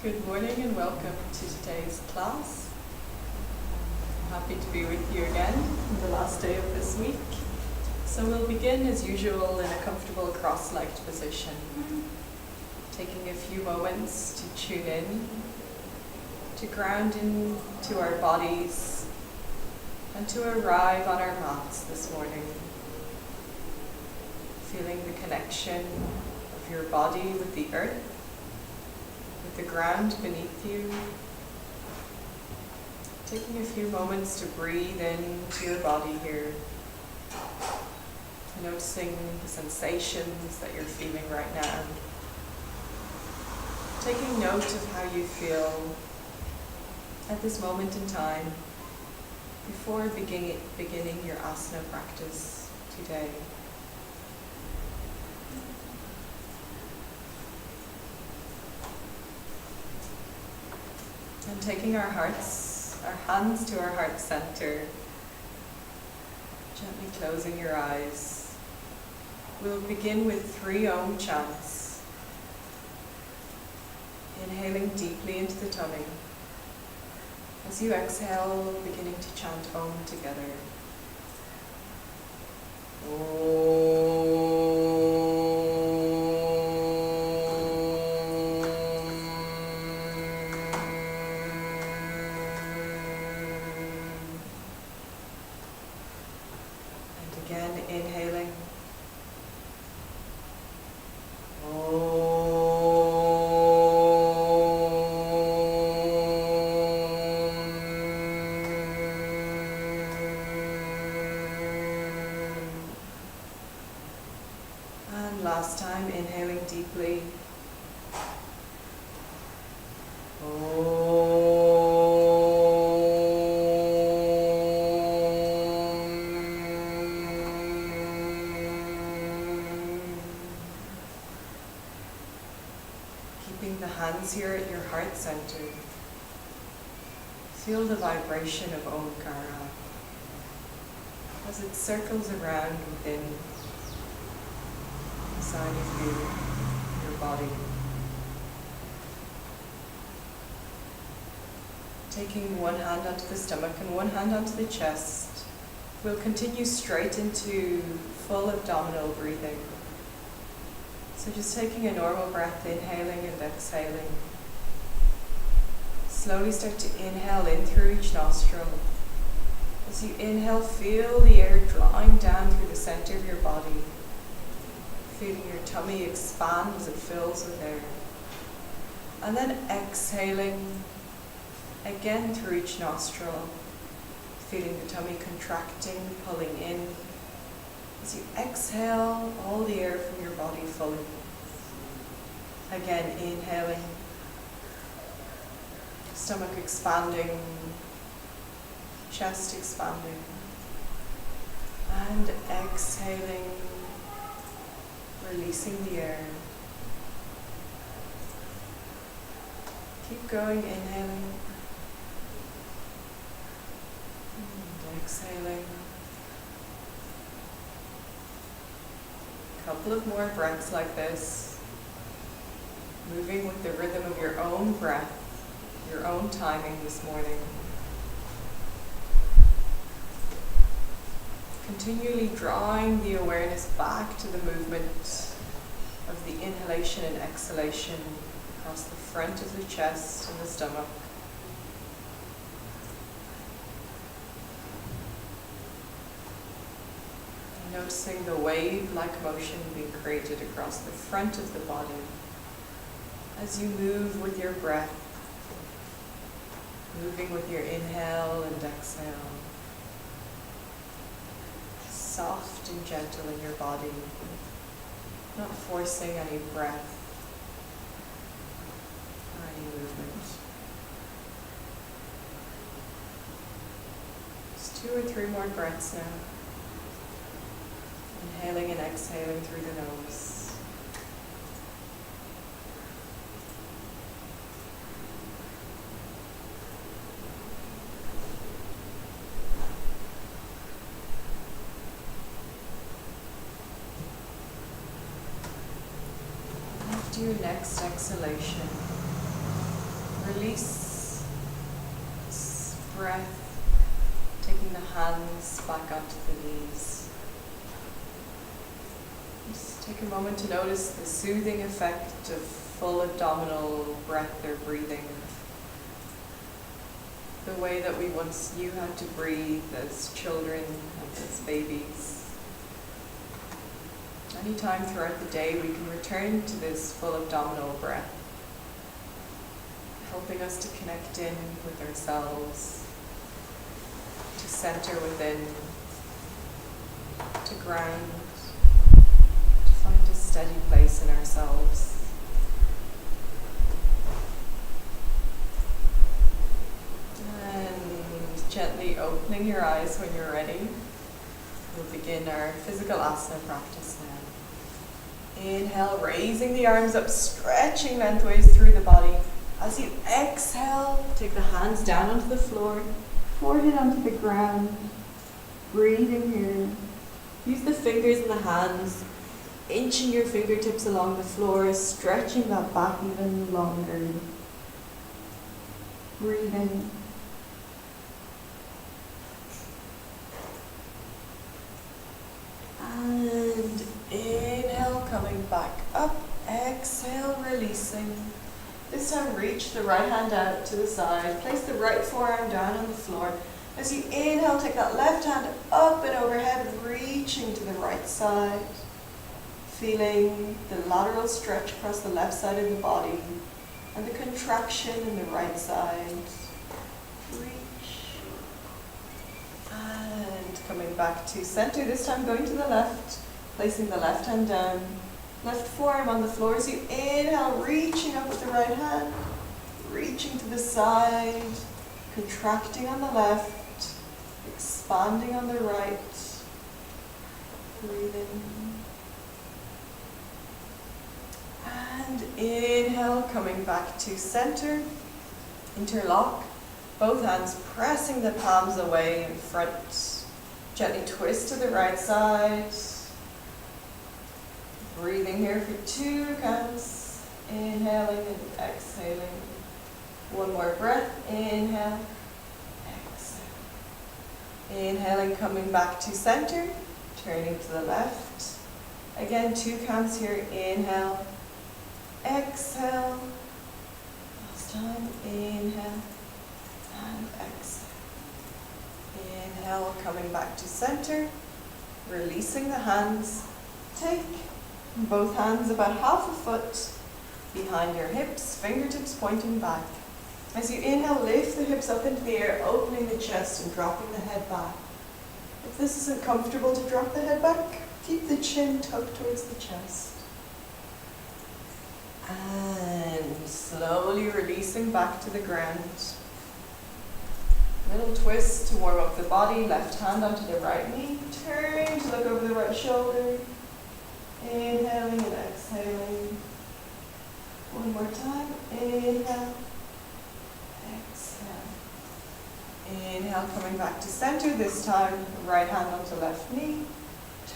Good morning and welcome to today's class. I'm happy to be with you again on the last day of this week. So we'll begin as usual in a comfortable cross-legged position, taking a few moments to tune in, to ground into our bodies and to arrive on our mats this morning. Feeling the connection of your body with the earth, with the ground beneath you. Taking a few moments to breathe into your body here. Noticing the sensations that you're feeling right now. Taking note of how you feel at this moment in time before beginning your asana practice today. And taking our hands to our heart center, gently closing your eyes. We'll begin with 3 Om chants. Inhaling deeply into the tummy. As you exhale, beginning to chant Om together. Om. Again, inhaling. And last time, inhaling deeply. Keeping the hands here at your heart center. Feel the vibration of Omkara as it circles around within, inside of you, your body. Taking one hand onto the stomach and one hand onto the chest, we'll continue straight into full abdominal breathing. So just taking a normal breath, inhaling and exhaling. Slowly start to inhale in through each nostril. As you inhale, feel the air drawing down through the center of your body. Feeling your tummy expand as it fills with air. And then exhaling again through each nostril. Feeling the tummy contracting, pulling in. As you exhale all the air from your body fully. Again, inhaling. Stomach expanding. Chest expanding. And exhaling. Releasing the air. Keep going, inhaling. And exhaling. Couple of more breaths like this, moving with the rhythm of your own breath, your own timing this morning. Continually drawing the awareness back to the movement of the inhalation and exhalation across the front of the chest and the stomach. Noticing the wave-like motion being created across the front of the body as you move with your breath, moving with your inhale and exhale. Soft and gentle in your body, not forcing any breath or any movement. Just 2 or 3 more breaths now. Inhaling and exhaling through the nose. After your next exhalation, Release this breath, taking the hands back onto the knees. Just take a moment to notice the soothing effect of full abdominal breath or breathing. The way that we once knew how to breathe as children and as babies. Anytime throughout the day we can return to this full abdominal breath, helping us to connect in with ourselves, to center within, to ground, to find a steady place in ourselves. And gently opening your eyes when you're ready, we'll begin our physical asana practice now. Inhale, raising the arms up, stretching lengthways through the body. As you exhale, take the hands down onto the floor, forehead onto the ground, breathing here. Use the fingers and the hands, inching your fingertips along the floor, stretching that back even longer. Breathing. And inhale, coming back up. Exhale, releasing. This time reach the right hand out to the side. Place the right forearm down on the floor. As you inhale, take that left hand up and overhead, reaching to the right side. Feeling the lateral stretch across the left side of the body and the contraction in the right side. Reach. And coming back to center, this time going to the left, placing the left hand down. Left forearm on the floor as you inhale, reaching up with the right hand, reaching to the side, contracting on the left, expanding on the right. Breathing. And inhale, coming back to center. Interlock, both hands pressing the palms away in front. Gently twist to the right side. Breathing here for 2 counts. Inhaling and exhaling. One more breath. Inhale. Exhale. Inhaling, coming back to center. Turning to the left. Again, 2 counts here. Inhale. Exhale. Last time. Inhale. And exhale. Inhale, coming back to center. Releasing the hands. Take both hands about half a foot behind your hips, fingertips pointing back. As you inhale, lift the hips up into the air, opening the chest and dropping the head back. If this isn't comfortable to drop the head back, keep the chin tucked towards the chest. And slowly releasing back to the ground. Little twist to warm up the body, left hand onto the right knee, turn to look over the right shoulder. Inhaling and exhaling. One more time. Inhale. Exhale. Inhale, coming back to center. This time, right hand onto left knee.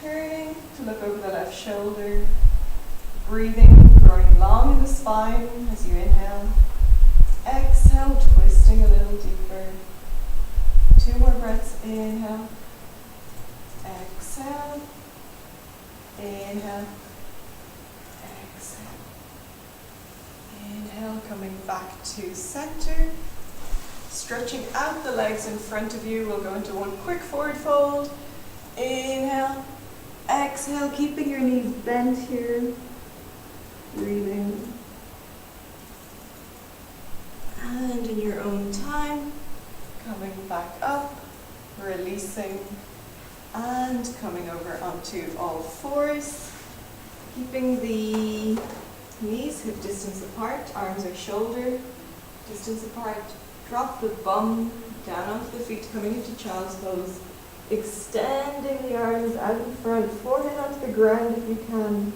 Turning to look over the left shoulder. Breathing, growing long in the spine as you inhale. Exhale, twisting a little deeper. 2 more breaths. Inhale. Exhale. Inhale. Exhale. Inhale, coming back to center. Stretching out the legs in front of you. We'll go into one quick forward fold. Inhale. Exhale, keeping your knees bent here. Breathing. And in your own time, coming back up, releasing. And coming over onto all fours, keeping the knees hip distance apart, arms or shoulder distance apart. Drop the bum down onto the feet, coming into child's pose. Extending the arms out in front, forehead onto the ground if you can.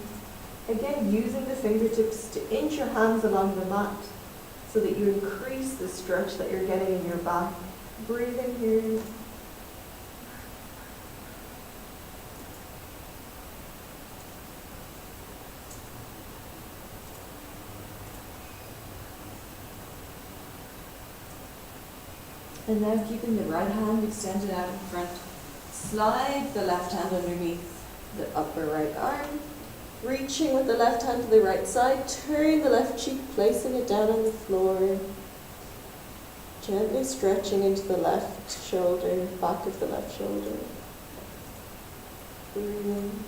Again, using the fingertips to inch your hands along the mat so that you increase the stretch that you're getting in your back. Breathing here. And now keeping the right hand extended out in front, slide the left hand underneath the upper right arm, reaching with the left hand to the right side, turn the left cheek, placing it down on the floor, gently stretching into the left shoulder, back of the left shoulder. Breathing.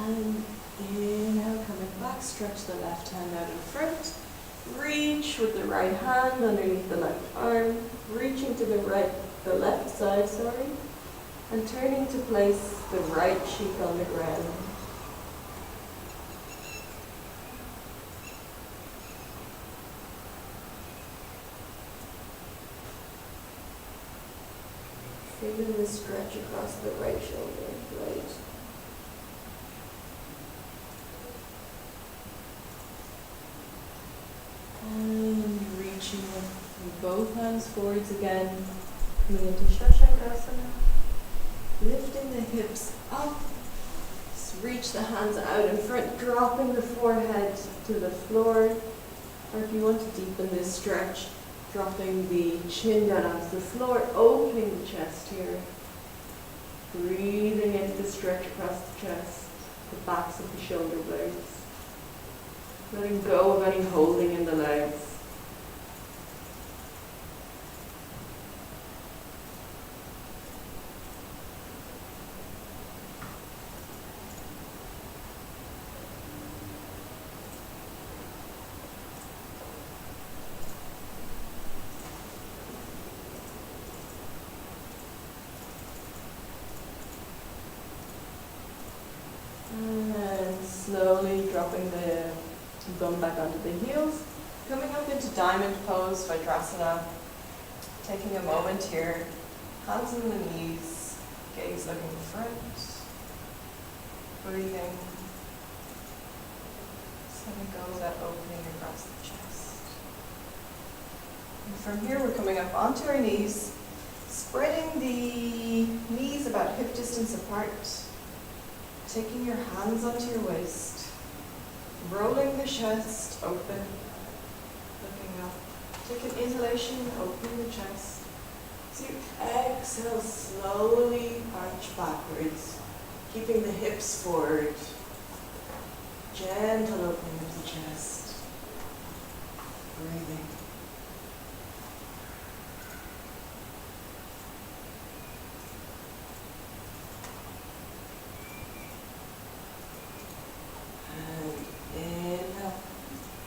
And inhale, coming back, stretch the left hand out in front. Reach with the right hand underneath the left arm, reaching to the left side, and turning to place the right cheek on the ground. Feeling the stretch across the right shoulder blade. And reaching with both hands forwards again, coming into Shashangasana. Lifting the hips up. Just reach the hands out in front, dropping the forehead to the floor. Or if you want to deepen this stretch, dropping the chin down onto the floor, opening the chest here. Breathing into the stretch across the chest, the backs of the shoulder blades. Letting go of any holding in the legs. And slowly dropping the bum back onto the heels. Coming up into diamond pose, Vajrasana. Taking a moment here, hands on the knees, gaze looking front. Breathing. Letting go of that opening across the chest. And from here we're coming up onto our knees, spreading the knees about hip distance apart. Taking your hands onto your waist, rolling the chest open, looking up. Take an inhalation, opening the chest. So you exhale, slowly arch backwards, keeping the hips forward. Gentle opening of the chest. Breathing.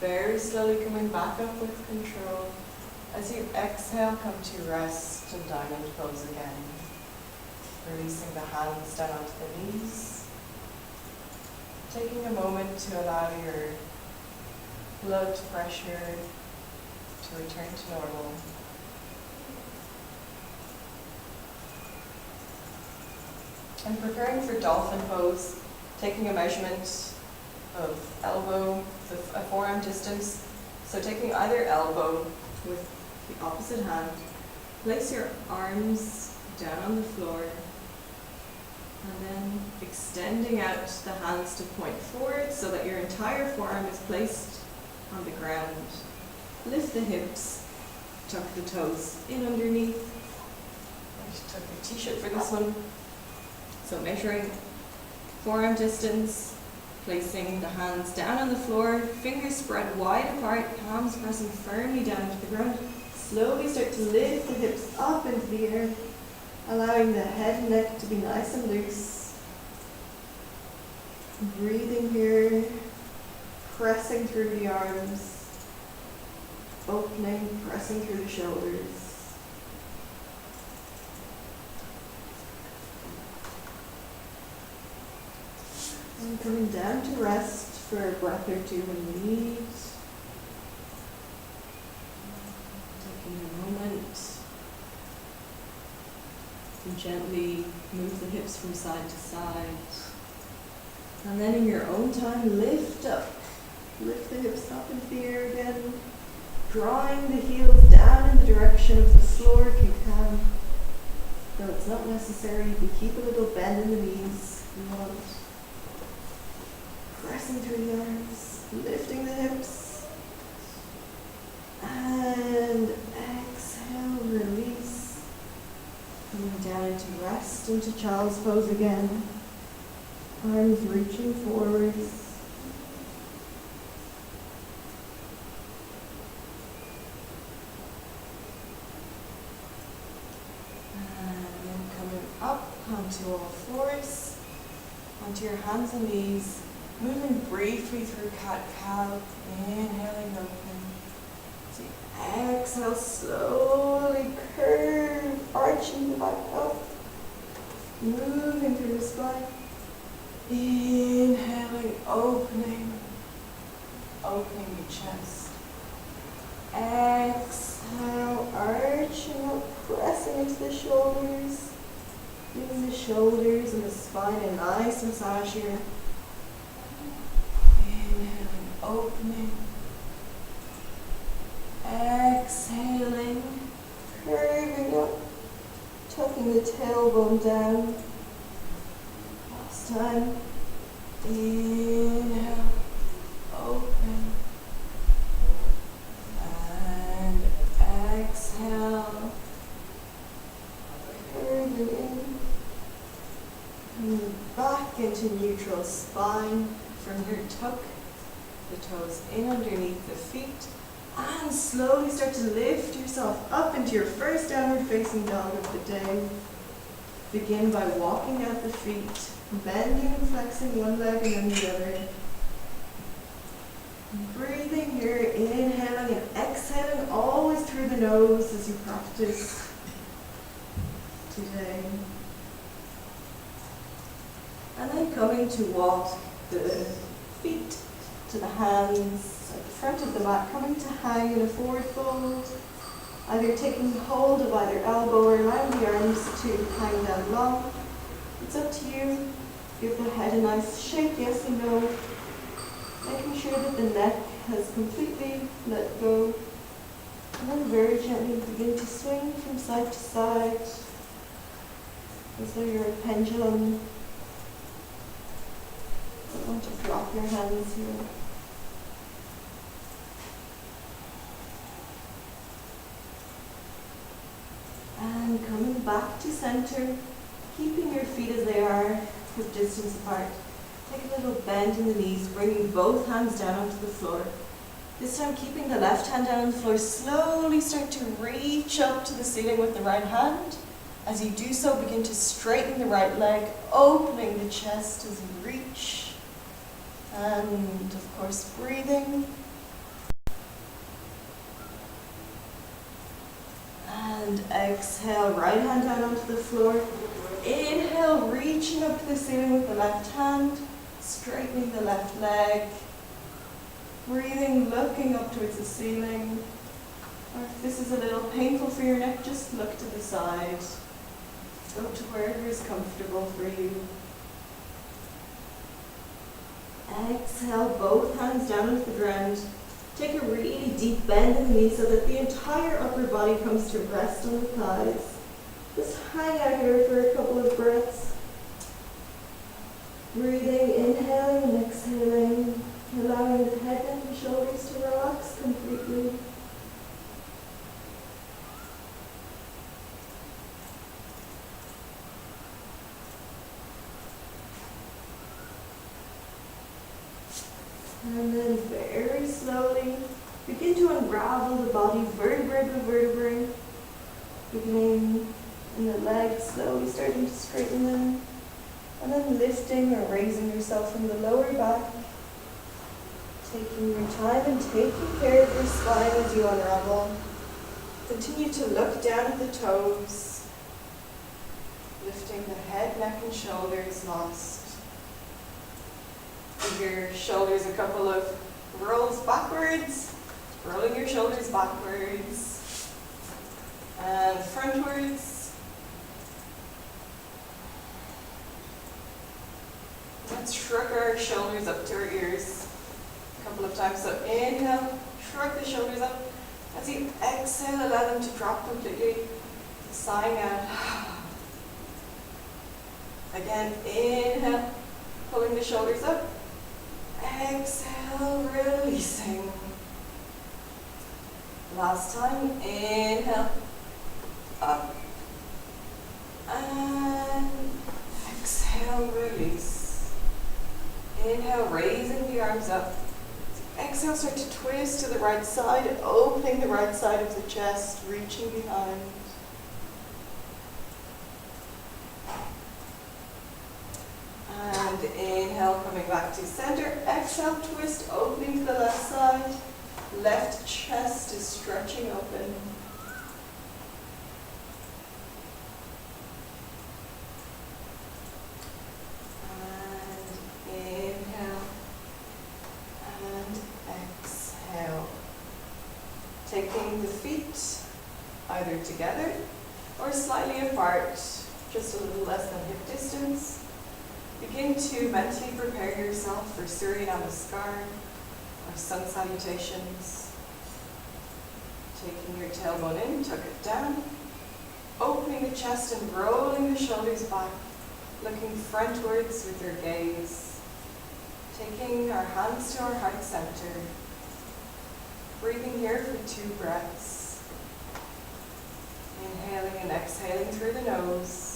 Very slowly coming back up with control. As you exhale, come to rest in diamond pose again. Releasing the hands down onto the knees. Taking a moment to allow your blood pressure to return to normal. And preparing for dolphin pose, taking a measurement of elbow, a forearm distance. So taking either elbow with the opposite hand, place your arms down on the floor, and then extending out the hands to point forward so that your entire forearm is placed on the ground. Lift the hips, tuck the toes in underneath. I just took a t-shirt for this one. So measuring forearm distance, placing the hands down on the floor, fingers spread wide apart, palms pressing firmly down to the ground. Slowly start to lift the hips up into the air, allowing the head and neck to be nice and loose. Breathing here, pressing through the arms, opening, pressing through the shoulders. And coming down to rest for a breath or two when you need. Taking a moment to gently move the hips from side to side. And then in your own time, lift up. Lift the hips up into the air again. Drawing the heels down in the direction of the floor if you can. Though it's not necessary, you can keep a little bend in the knees if you want. pressing through the arms, lifting the hips. And exhale, release. Coming down into rest, into child's pose again. Arms reaching forwards. Onto all fours, onto your hands and knees, moving briefly through cat-cow, inhaling open. So you exhale, slowly curve, arching the back up, moving through the spine, inhaling, opening your chest. Exhale, arching up, pressing into the shoulders. Giving the shoulders and the spine a nice massage here. Inhaling, opening. Exhaling, curving up, tucking the tailbone down. Last time. Inhale, open. And exhale. Curving in. Move back into neutral spine. From here, tuck the toes in underneath the feet and slowly start to lift yourself up into your first downward facing dog of the day. Begin by walking out the feet, bending and flexing one leg and then the other. Breathing here, inhaling and exhaling always through the nose as you practice today. And then coming to walk the feet to the hands at the front of the mat, coming to hang in a forward fold, either taking hold of either elbow or allowing the arms to hang down long. It's up to you. Give the head a nice shake, yes and no. Making sure that the neck has completely let go. And then very gently begin to swing from side to side as though you're a pendulum. Don't want to drop your hands here. And coming back to center, keeping your feet as they are, hip distance apart. Take a little bend in the knees, bringing both hands down onto the floor. This time keeping the left hand down on the floor, slowly start to reach up to the ceiling with the right hand. As you do so, begin to straighten the right leg, opening the chest as you reach. And of course, breathing. And exhale, right hand down onto the floor. Inhale, reaching up to the ceiling with the left hand, straightening the left leg. Breathing, looking up towards the ceiling. Or if this is a little painful for your neck, just look to the side. Go to wherever is comfortable for you. Exhale, both hands down onto the ground. Take a really deep bend in the knee so that the entire upper body comes to rest on the thighs. Just hang out here for a couple of breaths. Breathing, inhaling and exhaling, allowing the head, neck and shoulders to relax completely. And then very slowly begin to unravel the body vertebrae by vertebrae. Beginning in the legs, slowly starting to straighten them. And then lifting or raising yourself from the lower back. Taking your time and taking care of your spine as you unravel. Continue to look down at the toes. Lifting the head, neck and shoulders lost. Give your shoulders a couple of rolls backwards, rolling your shoulders backwards and frontwards. Let's shrug our shoulders up to our ears a couple of times. So inhale, shrug the shoulders up. As you exhale, allow them to drop completely, sighing out. Again, inhale, pulling the shoulders up. Exhale, releasing. Last time, inhale, up. And exhale, release. Inhale, raising the arms up. Exhale, start to twist to the right side, opening the right side of the chest, reaching behind. And inhale, coming back to center. Exhale, twist, opening to the left side. Left chest is stretching open. And inhale. And exhale. Taking the feet either together or slightly apart, just a little less than hip distance. Begin to mentally prepare yourself for Surya Namaskar or sun salutations. Taking your tailbone in, tuck it down, opening the chest and rolling the shoulders back, looking frontwards with your gaze. Taking our hands to our heart center. Breathing here for 2 breaths. Inhaling and exhaling through the nose.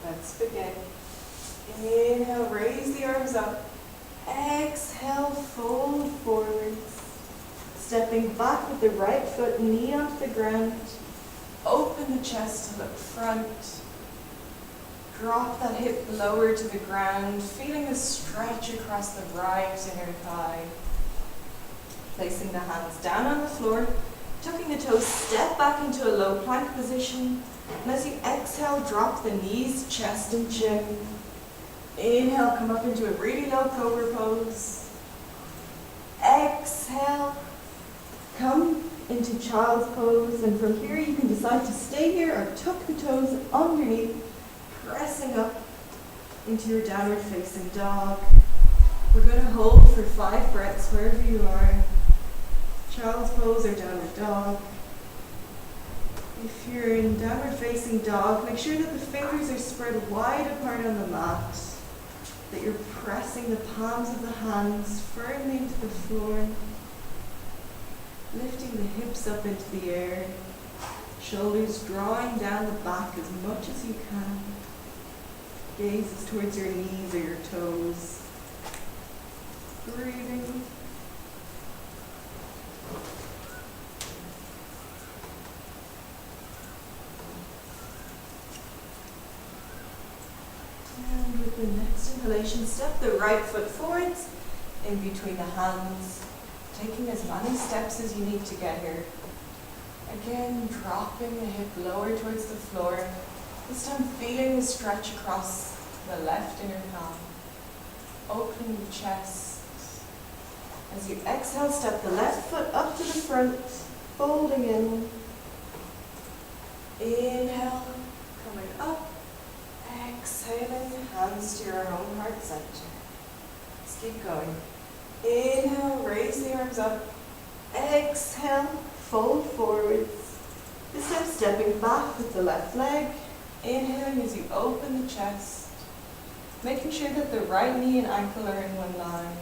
Let's begin. Inhale, raise the arms up. Exhale, fold forwards. Stepping back with the right foot, knee onto the ground. Open the chest to look front. Drop that hip lower to the ground, feeling the stretch across the right inner thigh. Placing the hands down on the floor, tucking the toes, step back into a low plank position. And as you exhale, drop the knees, chest and chin. Inhale, come up into a really low cobra pose. Exhale, come into child's pose. And from here you can decide to stay here or tuck the toes underneath, pressing up into your downward facing dog. We're going to hold for 5 breaths wherever you are. Child's pose or downward dog. If you're in downward facing dog, make sure that the fingers are spread wide apart on the mat, that you're pressing the palms of the hands firmly into the floor, lifting the hips up into the air, shoulders drawing down the back as much as you can. Gaze is towards your knees or your toes. Breathing. And with the next inhalation, step the right foot forwards, in between the hands, taking as many steps as you need to get here. Again, dropping the hip lower towards the floor. This time feeling the stretch across the left inner thigh. Opening the chest. As you exhale, step the left foot up to the front, folding in. Inhale, coming up. Exhaling, hands to your own heart center. Let's keep going. Inhale, raise the arms up. Exhale, fold forwards. This time stepping back with the left leg. Inhaling as you open the chest. Making sure that the right knee and ankle are in one line.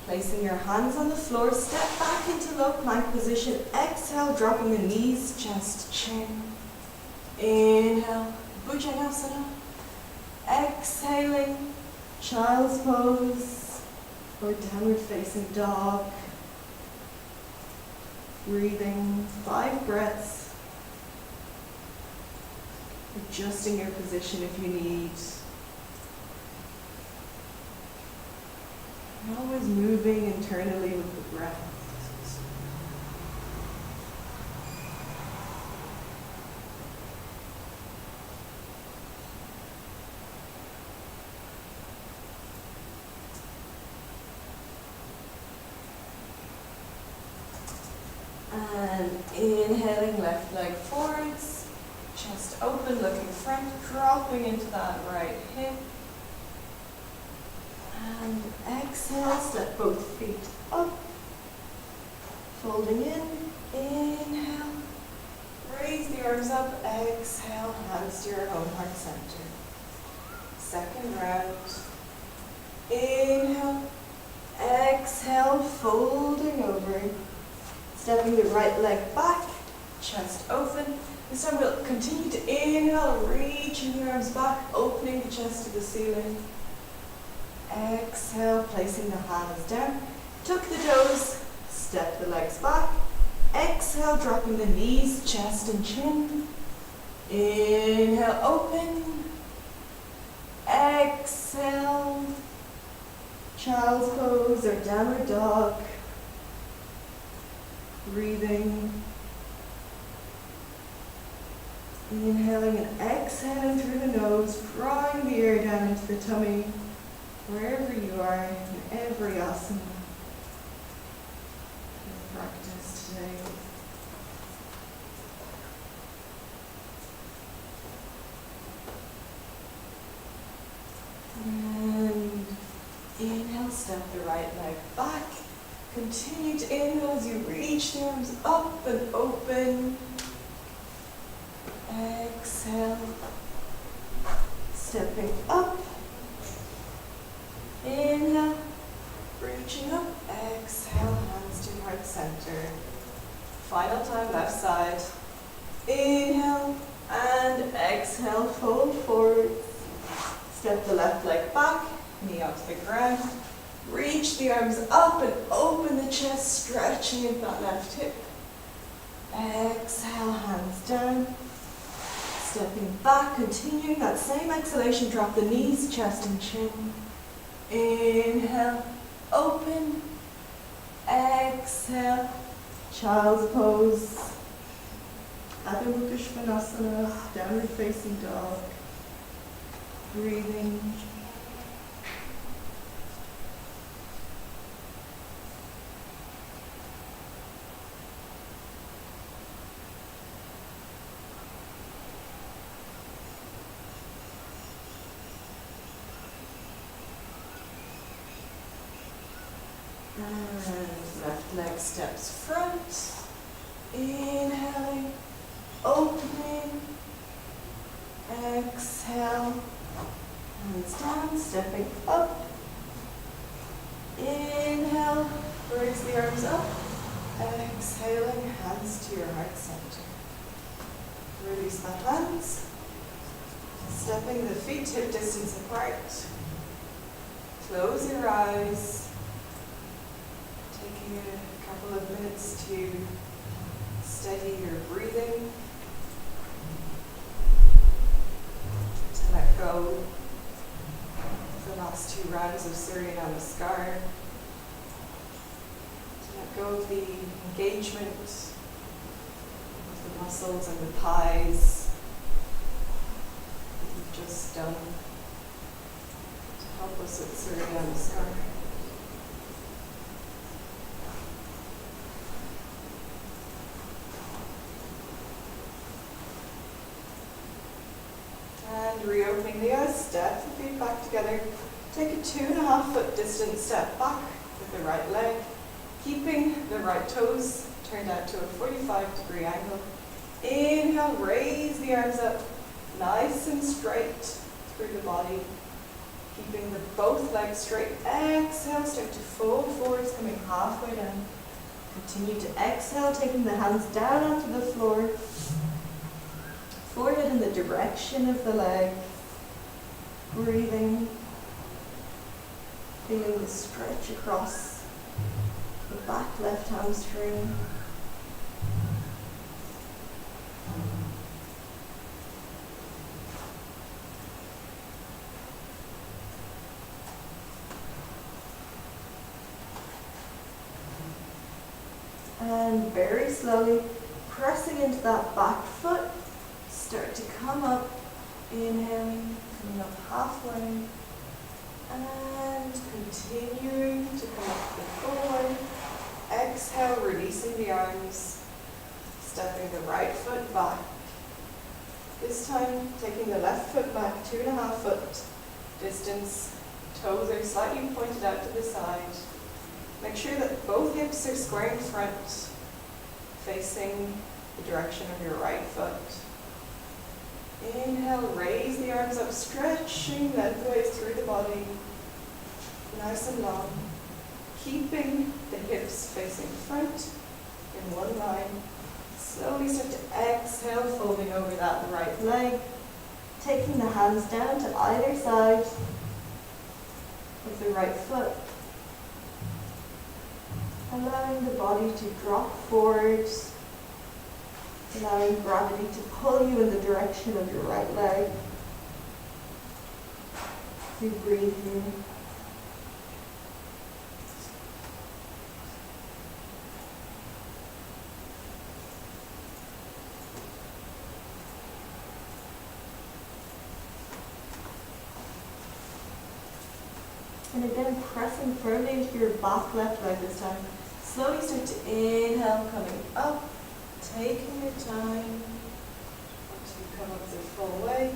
Placing your hands on the floor, step back into low plank position. Exhale, dropping the knees, chest, chin. Inhale, Bhujangasana. Exhaling, child's pose or downward facing dog. Breathing 5 breaths. Adjusting your position if you need. And always moving internally with the breath. And inhaling, left leg forwards, chest open, looking front, dropping into that right hip. And exhale, step both feet up, folding in, inhale, raise the arms up, exhale, hands to your own heart center. Second round. Inhale. Exhale, folding over. Stepping the right leg back, chest open. This time we'll continue to inhale, reaching the arms back, opening the chest to the ceiling. Exhale, placing the hands down. Tuck the toes, step the legs back. Exhale, dropping the knees, chest and chin. Inhale, open. Exhale. Child's pose or downward dog. Breathing. Inhaling and exhaling through the nose, drawing the air down into the tummy, wherever you are in every asana we've practiced today. And inhale, step the right leg back. Continue to inhale as you reach the arms up and open. Exhale. Stepping up. Inhale. Reaching up. Exhale. Hands to heart center. Final time, left side. Inhale. And exhale. Fold forward. Step the left leg back. Knee onto the ground. Reach the arms up and open the chest, stretching into that left hip. Exhale, hands down. Stepping back, continuing that same exhalation, drop the knees, chest and chin. Inhale, open. Exhale, child's pose. Adho Mukha Svanasana, downward facing dog. Breathing. And left leg steps front. Inhaling, opening. Exhale. Hands down, stepping up. Inhale, raise the arms up. Exhaling, hands to your heart center. Release the hands. Stepping the feet hip distance apart. Close your eyes. Taking a couple of minutes to steady your breathing. To let go of the last 2 rounds of Surya Namaskar. To let go of the engagement of the muscles and the thighs that you've just done to help us with Surya Namaskar. And reopening the eyes, step the feet back together. Take a 2.5 foot distance step back with the right leg, keeping the right toes turned out to a 45-degree angle. Inhale, raise the arms up, nice and straight through the body, keeping both legs straight. Exhale, start to fold forwards, coming halfway down. Continue to exhale, taking the hands down onto the floor. Forehead in the direction of the leg. Breathing. Feeling the stretch across the back left hamstring. And very slowly pressing into that back foot. Start to come up, inhaling, coming up halfway, and continuing to come up the forward. Exhale, releasing the arms, stepping the right foot back. This time, taking the left foot back 2.5 foot distance. Toes are slightly pointed out to the side. Make sure that both hips are square in front, facing the direction of your right foot. Inhale, raise the arms up, stretching lengthways through the body, nice and long. Keeping the hips facing front in one line. Slowly start to exhale, folding over that right leg. Taking the hands down to either side of the right foot. Allowing the body to drop forward. Allowing gravity to pull you in the direction of your right leg. You breathe in. And again, pressing firmly into your back left leg this time. Slowly start to inhale, coming up, taking your time to come up the full way.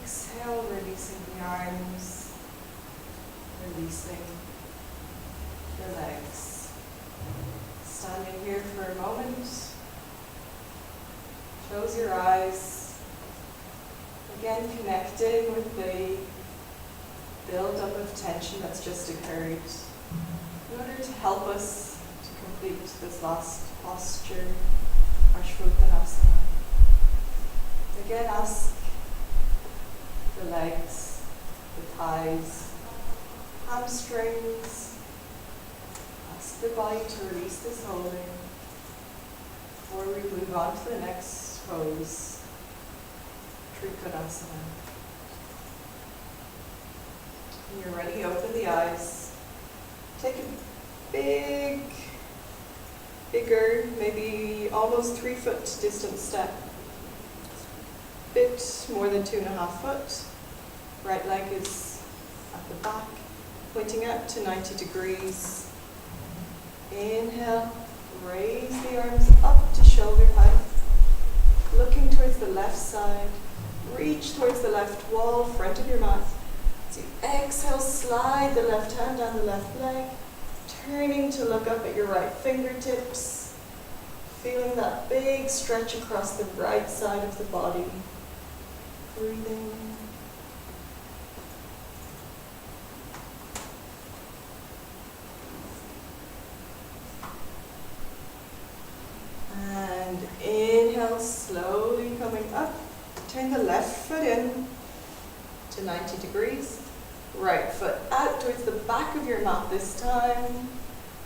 Exhale, releasing the arms, releasing the legs. Standing here for a moment. Close your eyes. Again, connecting with the build-up of tension that's just occurred in order to help us to complete this last posture, Heartfulness. Again, ask the legs, the thighs, hamstrings, ask the body to release this holding before we move on to the next pose, Trikonasana. When you're ready, open the eyes. Take a bigger, maybe almost 3 foot distance step. Bit more than 2.5 foot. Right leg is at the back, pointing out to 90 degrees. Inhale, raise the arms up to shoulder height. Looking towards the left side. Reach towards the left wall, front of your mat. So exhale, slide the left hand down the left leg, turning to look up at your right fingertips, feeling that big stretch across the right side of the body. Breathing. And inhale, slowly coming up. Turn the left foot in to 90 degrees. Right foot out towards the back of your mat this time.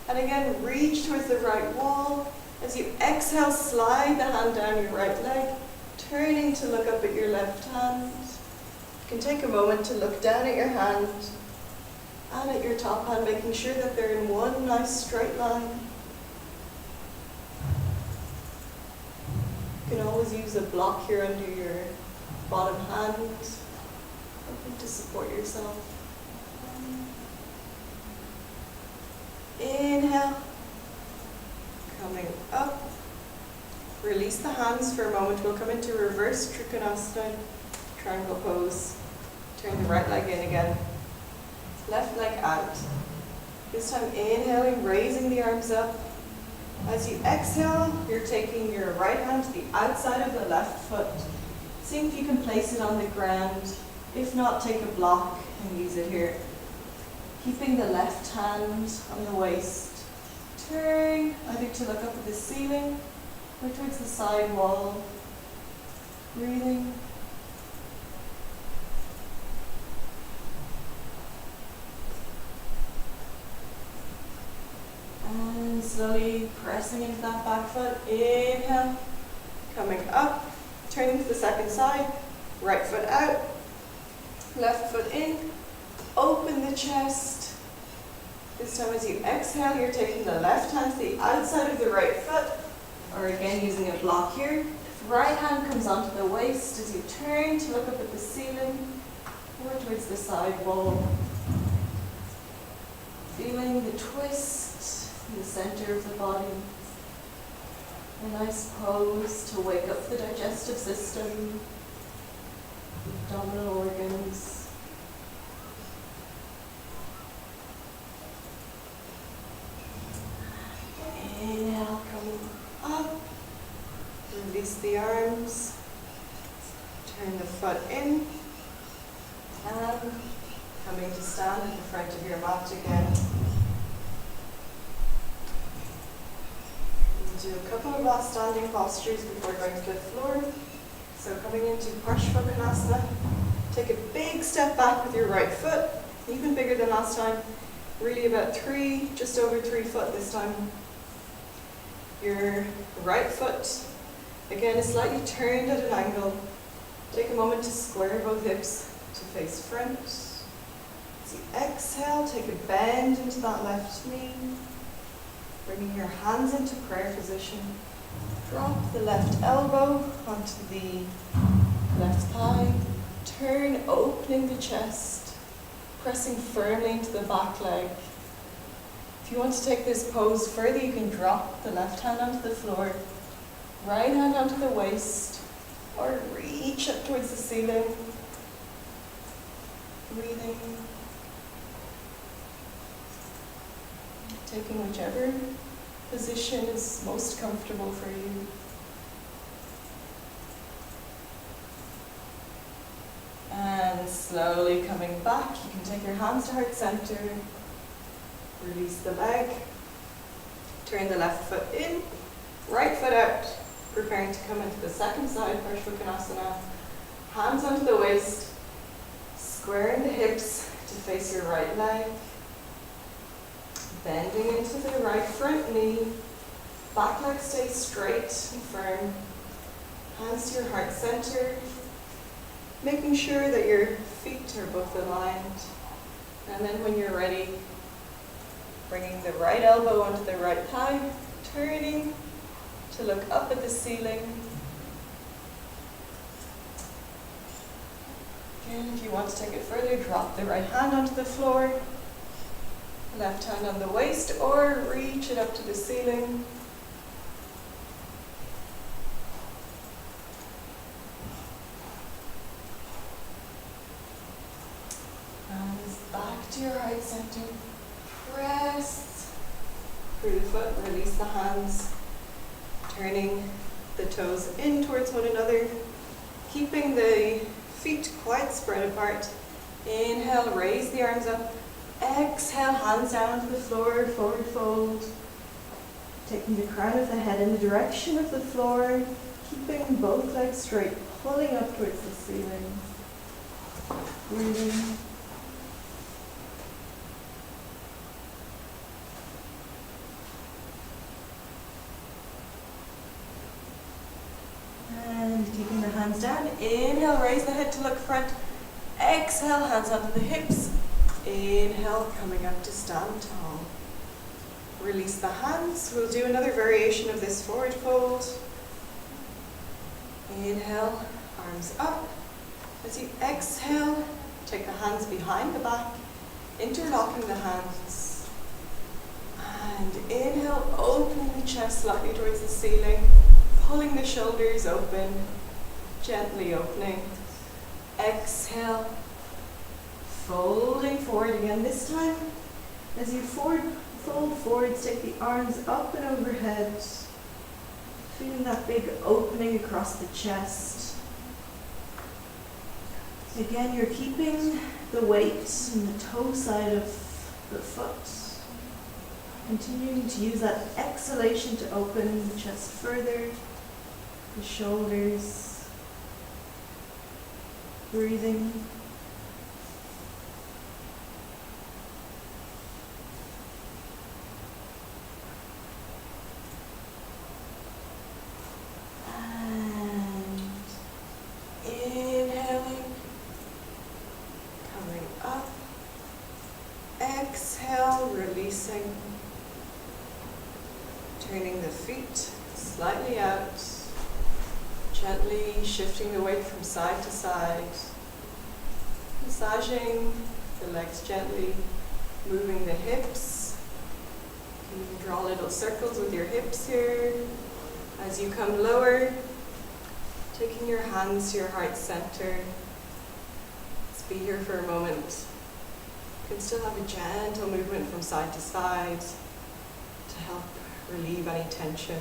And again, reach towards the right wall. As you exhale, slide the hand down your right leg, turning to look up at your left hand. You can take a moment to look down at your hand and at your top hand, making sure that they're in one nice straight line. You can always use a block here under your bottom hand, something to support yourself. Inhale, coming up. Release the hands for a moment. We'll come into reverse Trikonasana, triangle pose. Turn the right leg in again. Left leg out. This time inhaling, raising the arms up. As you exhale, you're taking your right hand to the outside of the left foot. See if you can place it on the ground. If not, take a block and use it here. Keeping the left hand on the waist. Turn either to look up at the ceiling or towards the side wall. Breathing. And slowly pressing into that back foot. Inhale. Coming up. Turning to the second side. Right foot out. Left foot in. Open the chest. This time as you exhale, you're taking the left hand to the outside of the right foot. Or again, using a block here. Right hand comes onto the waist as you turn to look up at the ceiling or towards the side wall. Feeling the twist in the center of the body. A nice pose to wake up the digestive system, abdominal organs. Inhale, coming up. Release the arms. Turn the foot in. And coming to stand at the front of your mat again. We'll do a couple of last standing postures before going to the floor. So coming into Heartfulness, take a big step back with your right foot, even bigger than last time. Really about just over 3 foot this time. Your right foot, again, is slightly turned at an angle. Take a moment to square both hips to face front. As you exhale, take a bend into that left knee. Bringing your hands into prayer position. Drop the left elbow onto the left thigh. Turn, opening the chest. Pressing firmly into the back leg. If you want to take this pose further, you can drop the left hand onto the floor. Right hand onto the waist. Or reach up towards the ceiling. Breathing. Taking whichever position is most comfortable for you. And slowly coming back, you can take your hands to heart center. Release the leg. Turn the left foot in, right foot out. Preparing to come into the second side, Heartfulness. Hands onto the waist. Squaring the hips to face your right leg. Bending into the right front knee. Back leg stays straight and firm. Hands to your heart center. Making sure that your feet are both aligned. And then when you're ready, bringing the right elbow onto the right thigh. Turning to look up at the ceiling. Again, if you want to take it further, drop the right hand onto the floor. Left hand on the waist, or reach it up to the ceiling. Hands back to your heart center. Press through the foot, release the hands. Turning the toes in towards one another. Keeping the feet quite spread apart. Inhale, raise the arms up. Exhale, hands down to the floor, forward fold. Taking the crown of the head in the direction of the floor, keeping both legs straight, pulling up towards the ceiling. Breathing. And keeping the hands down. Inhale, raise the head to look front. Exhale, hands onto the hips. Inhale, coming up to stand tall. Release the hands. We'll do another variation of this forward fold. Inhale, arms up. As you exhale, take the hands behind the back, interlocking the hands. And inhale, opening the chest slightly towards the ceiling, pulling the shoulders open, gently opening. Exhale. Folding forward again. This time, as you fold forwards, take the arms up and overhead. Feeling that big opening across the chest. Again, you're keeping the weight in the toe side of the foot. Continuing to use that exhalation to open the chest further, the shoulders. Breathing. Releasing, turning the feet slightly out, gently shifting the weight from side to side, massaging the legs gently, moving the hips. You can draw little circles with your hips here. As you come lower, taking your hands to your heart center. Let's be here for a moment. You can still have a gentle movement from side to side to help relieve any tension.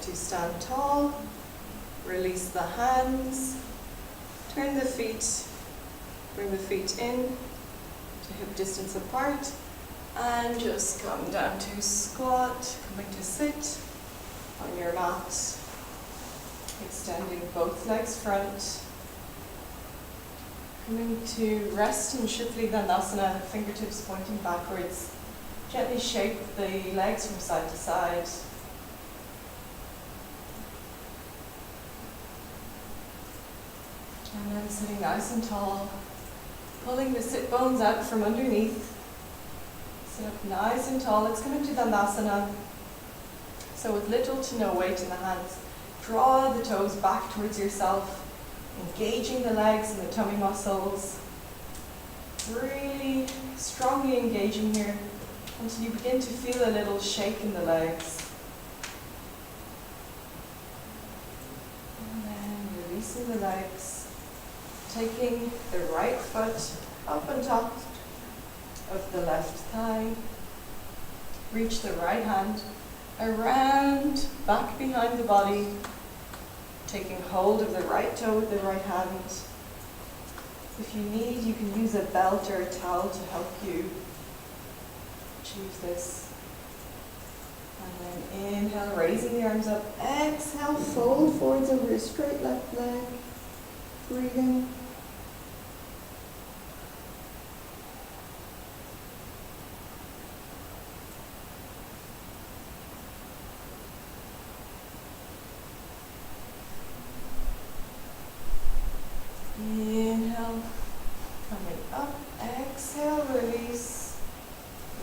to stand tall. Release the hands. Turn the feet. Bring the feet in to hip distance apart. And just come down to squat. Coming to sit on your mat. Extending both legs front. Coming to rest in Shivli Dandasana, fingertips pointing backwards. Gently shake the legs from side to side. And then sitting nice and tall, pulling the sit bones out from underneath. Sit up nice and tall. Let's come into Dandasana. So with little to no weight in the hands, draw the toes back towards yourself, engaging the legs and the tummy muscles. Really strongly engaging here until you begin to feel a little shake in the legs. And then releasing the legs. Taking the right foot up on top of the left thigh. Reach the right hand around, back behind the body. Taking hold of the right toe with the right hand. If you need, you can use a belt or a towel to help you achieve this. And then inhale, raising the arms up. Exhale, fold forwards over your straight left leg. Breathing. Inhale, coming up, exhale, release.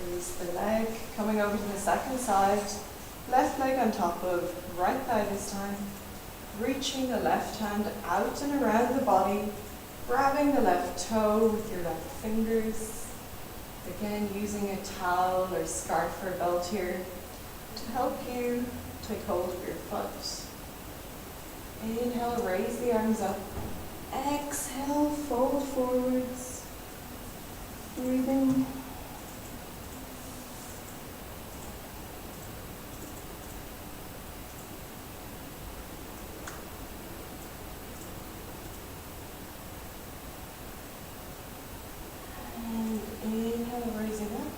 Release the leg, coming over to the second side. Left leg on top of right thigh this time. Reaching the left hand out and around the body. Grabbing the left toe with your left fingers. Again, using a towel or scarf or belt here to help you take hold of your foot. Inhale, raise the arms up. Exhale, fold forwards. Breathing. And inhale, raising up.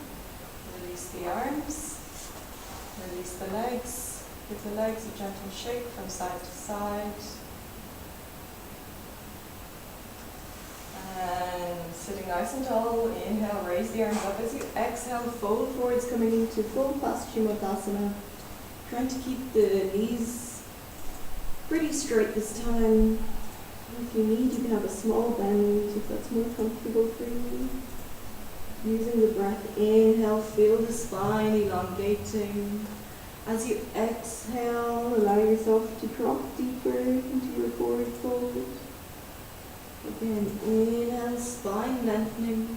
Release the arms. Release the legs. Give the legs a gentle shake from side to side. And sitting nice and tall, inhale, raise the arms up. As you exhale, fold forwards, coming into full Paschimottanasana. Trying to keep the knees pretty straight this time. If you need, you can have a small bend if that's more comfortable for you. Using the breath, inhale, feel the spine elongating. As you exhale, allow yourself to drop deeper into your forward fold. Again, inhale, spine lengthening.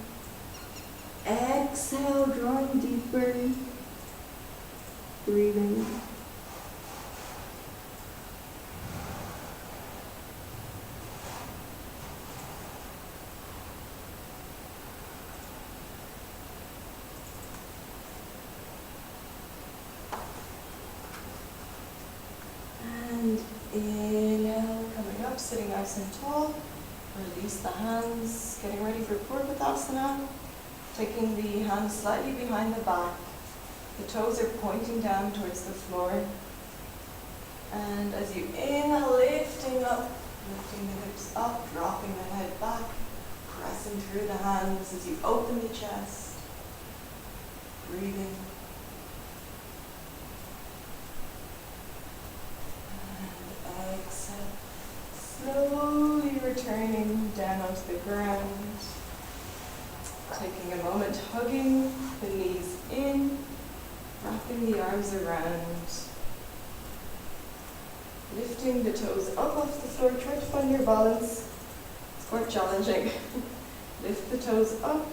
Exhale, drawing deeper. Breathing. And inhale, coming up, sitting nice and tall. Release the hands, getting ready for Purvadasana. Taking the hands slightly behind the back. The toes are pointing down towards the floor. And as you inhale, lifting up, lifting the hips up, dropping the head back, pressing through the hands as you open the chest. Breathing. And exhale. Slowly returning down onto the ground. Taking a moment, hugging the knees in, wrapping the arms around. Lifting the toes up off the floor, try to find your balance. It's quite challenging. Lift the toes up.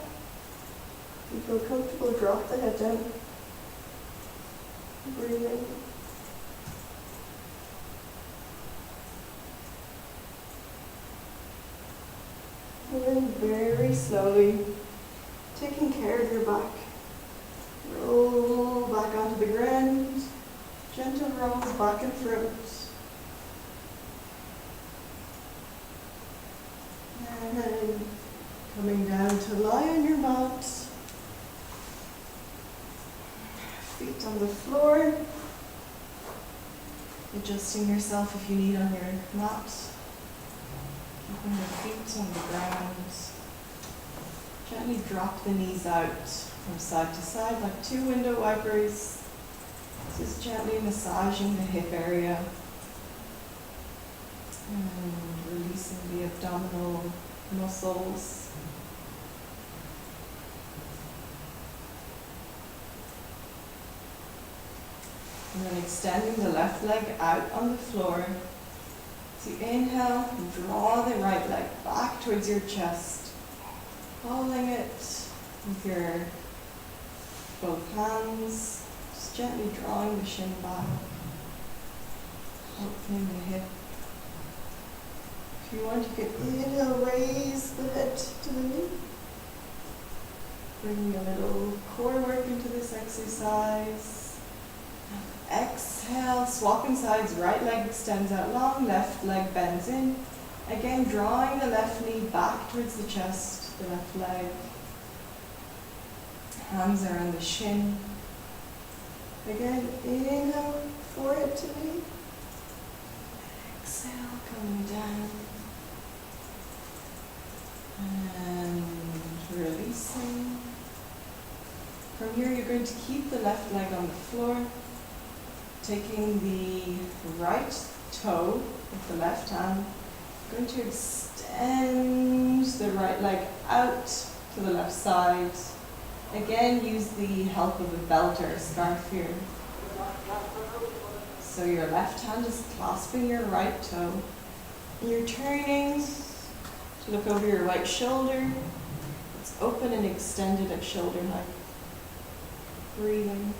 If you feel comfortable, drop the head down. Breathing. And then very slowly, taking care of your back. Roll back onto the ground. Gentle rolls back and front. And then coming down to lie on your mat. Feet on the floor. Adjusting yourself if you need on your mat. Keeping your feet on the ground. Gently drop the knees out from side to side like two window wipers. Just gently massaging the hip area. And releasing the abdominal muscles. And then extending the left leg out on the floor. So you inhale, draw the right leg back towards your chest. Holding it with your both hands. Just gently drawing the shin back. Opening the hip. If you want, you can inhale, raise the head to the knee. Bringing a little core work into this exercise. Exhale, swapping sides, right leg extends out long, left leg bends in. Again, drawing the left knee back towards the chest, the left leg. Hands are on the shin. Again, inhale, forehead to knee. Exhale, coming down. And releasing. From here, you're going to keep the left leg on the floor. Taking the right toe with the left hand, going to extend the right leg out to the left side. Again, use the help of a belt or a scarf here. So your left hand is clasping your right toe. And you're turning to look over your right shoulder. It's open and extended at shoulder height. Breathing.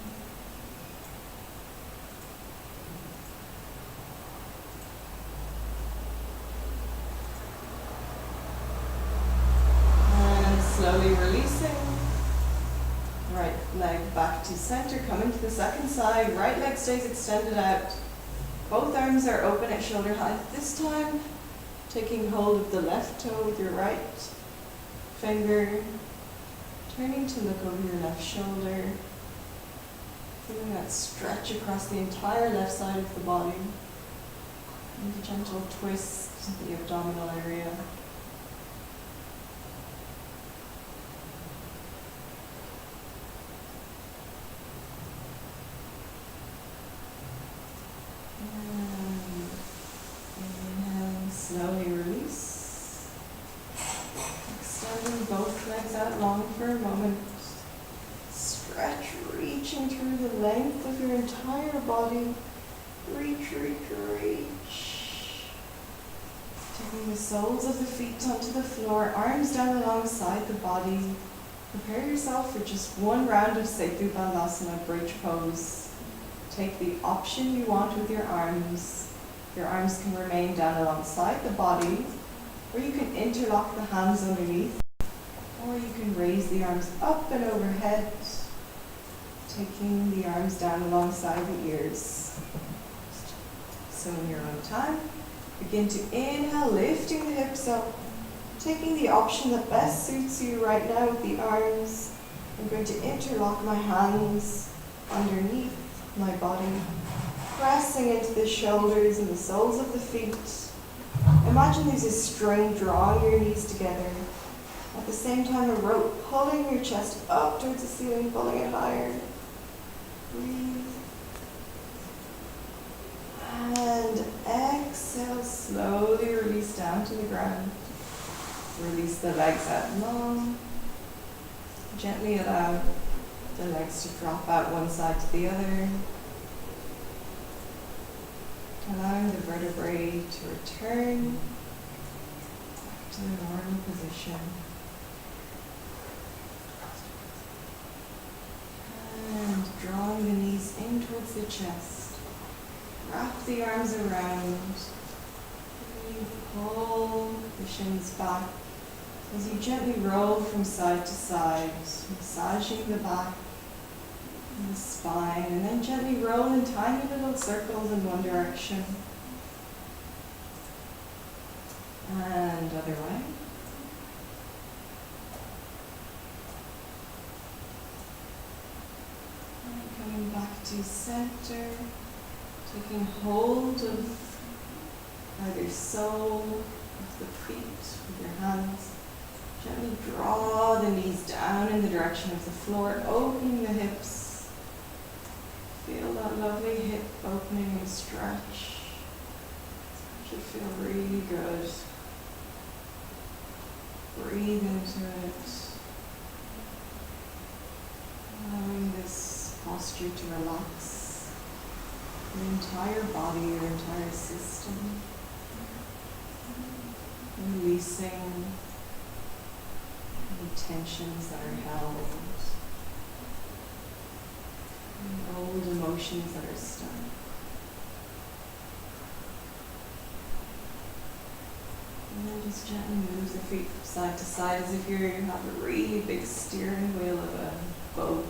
Slowly releasing. Right leg back to center, coming to the second side. Right leg stays extended out. Both arms are open at shoulder height. This time, taking hold of the left toe with your right finger. Turning to look over your left shoulder. Feeling that stretch across the entire left side of the body. And a gentle twist to the abdominal area. Slowly release. Extending both legs out long for a moment. Stretch, reaching through the length of your entire body. Reach, reach, reach. Taking the soles of the feet onto the floor, arms down alongside the body. Prepare yourself for just one round of Setu Bandhasana, bridge pose. Take the option you want with your arms. Your arms can remain down alongside the body, or you can interlock the hands underneath, or you can raise the arms up and overhead, taking the arms down alongside the ears. So in your own time, begin to inhale, lifting the hips up, taking the option that best suits you right now with the arms. I'm going to interlock my hands underneath my body. Pressing into the shoulders and the soles of the feet. Imagine there's a string drawing your knees together. At the same time, a rope pulling your chest up towards the ceiling, pulling it higher. Breathe. And exhale, slowly release down to the ground. Release the legs out long. Gently allow the legs to drop out one side to the other. Allowing the vertebrae to return back to the normal position. And drawing the knees in towards the chest. Wrap the arms around. Pull the shins back as you gently roll from side to side, massaging the back. in the spine, and then gently roll in tiny little circles in one direction. And other way. And coming back to center, taking hold of either sole of the feet with your hands. Gently draw the knees down in the direction of the floor, opening the hips. Feel that lovely hip opening and stretch. Should feel really good. Breathe into it. Allowing this posture to relax your entire body, your entire system. Releasing any tensions that are held, any old emotions that are stuck. And then just gently move the feet from side to side as if you have a really big steering wheel of a boat.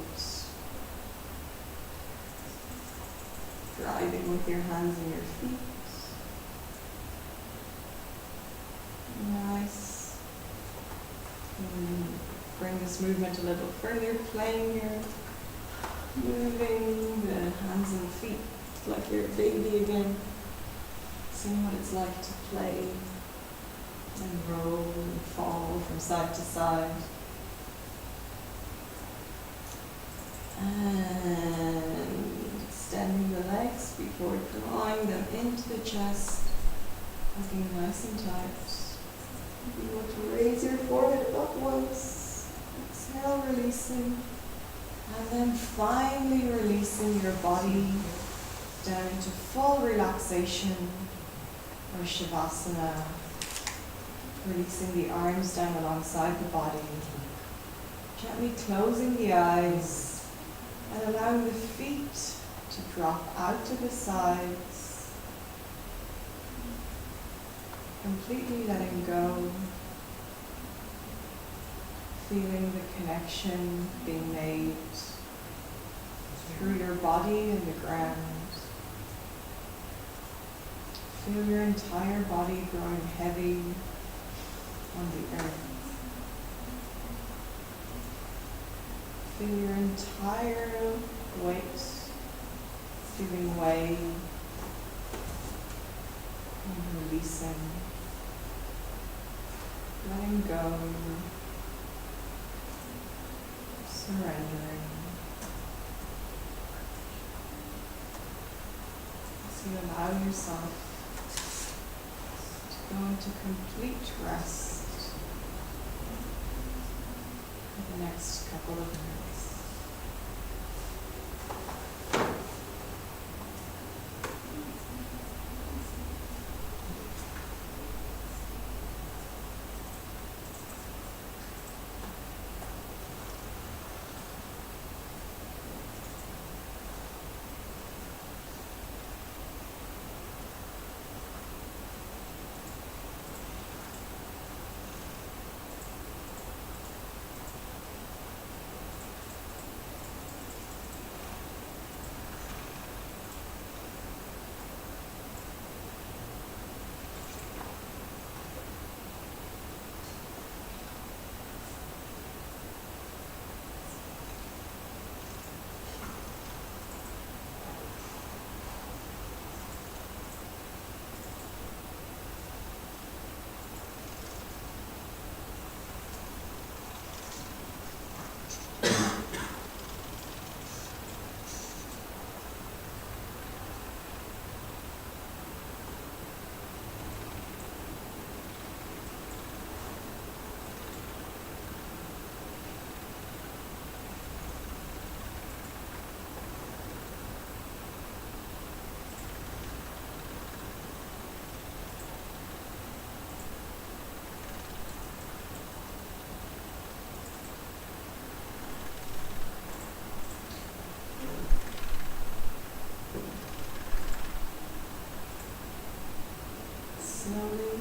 Driving with your hands and your feet. Nice. And bring this movement a little further, playing here. Moving the hands and feet like you're a baby again. Seeing what it's like to play. And roll and fall from side to side. And extending the legs before drawing them into the chest, looking nice and tight. You want to raise your forehead up once. Exhale, releasing. And then finally releasing your body down into full relaxation or Shavasana. Releasing the arms down alongside the body. Gently closing the eyes and allowing the feet to drop out to the sides. Completely letting go. Feeling the connection being made through your body and the ground. Feel your entire body growing heavy on the earth. Feel your entire weight giving way and releasing, letting go, surrendering. As you allow yourself to go into complete rest for the next couple of minutes. Slowly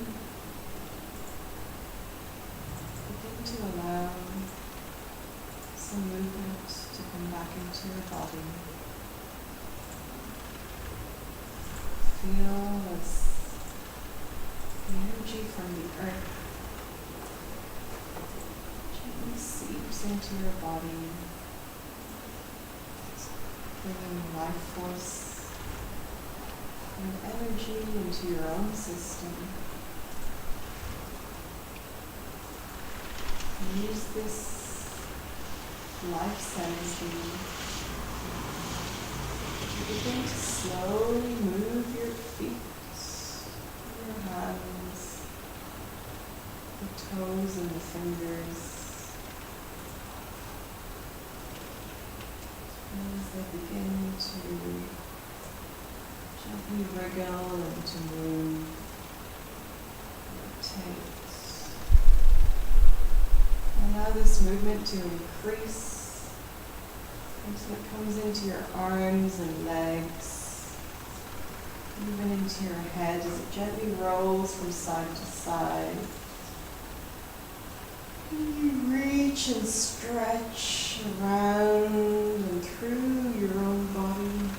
begin to allow some movement to to come back into your body. Feel as the energy from the earth gently seeps into your body, bringing life force and energy into your own system. Use this life sensing to begin to slowly move your feet, your hands, the toes and the fingers as they begin to gently wriggle and to move, rotate. Allow this movement to increase until it comes into your arms and legs, even into your head as it gently rolls from side to side. You reach and stretch around and through your own body,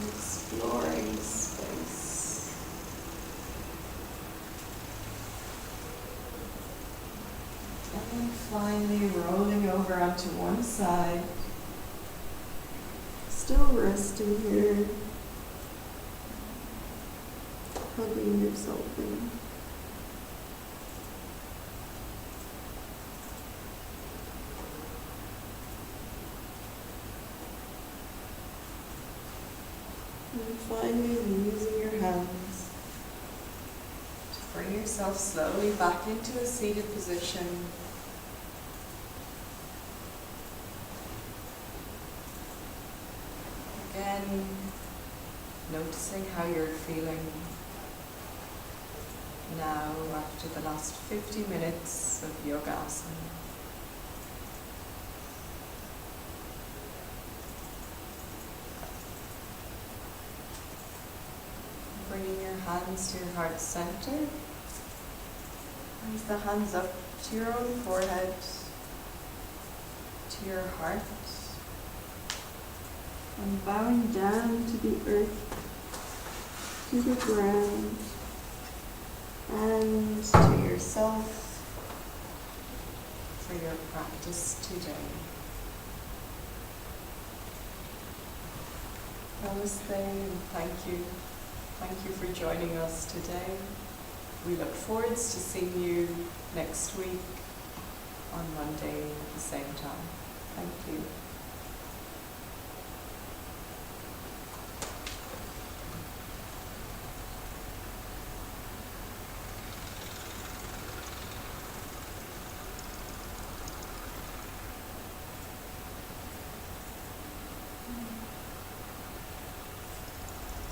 exploring space. And then finally rolling over onto one side, still resting here, hugging yourself in. And finally, using your hands to bring yourself slowly back into a seated position. Again, noticing how you're feeling now after the last 50 minutes of yoga asana. Bringing your hands to your heart center. Raise the hands up to your own forehead, to your heart. And bowing down to the earth, to the ground, and to yourself for your practice today. Namaste and thank you. Thank you for joining us today. We look forward to seeing you next week on Monday at the same time. Thank you.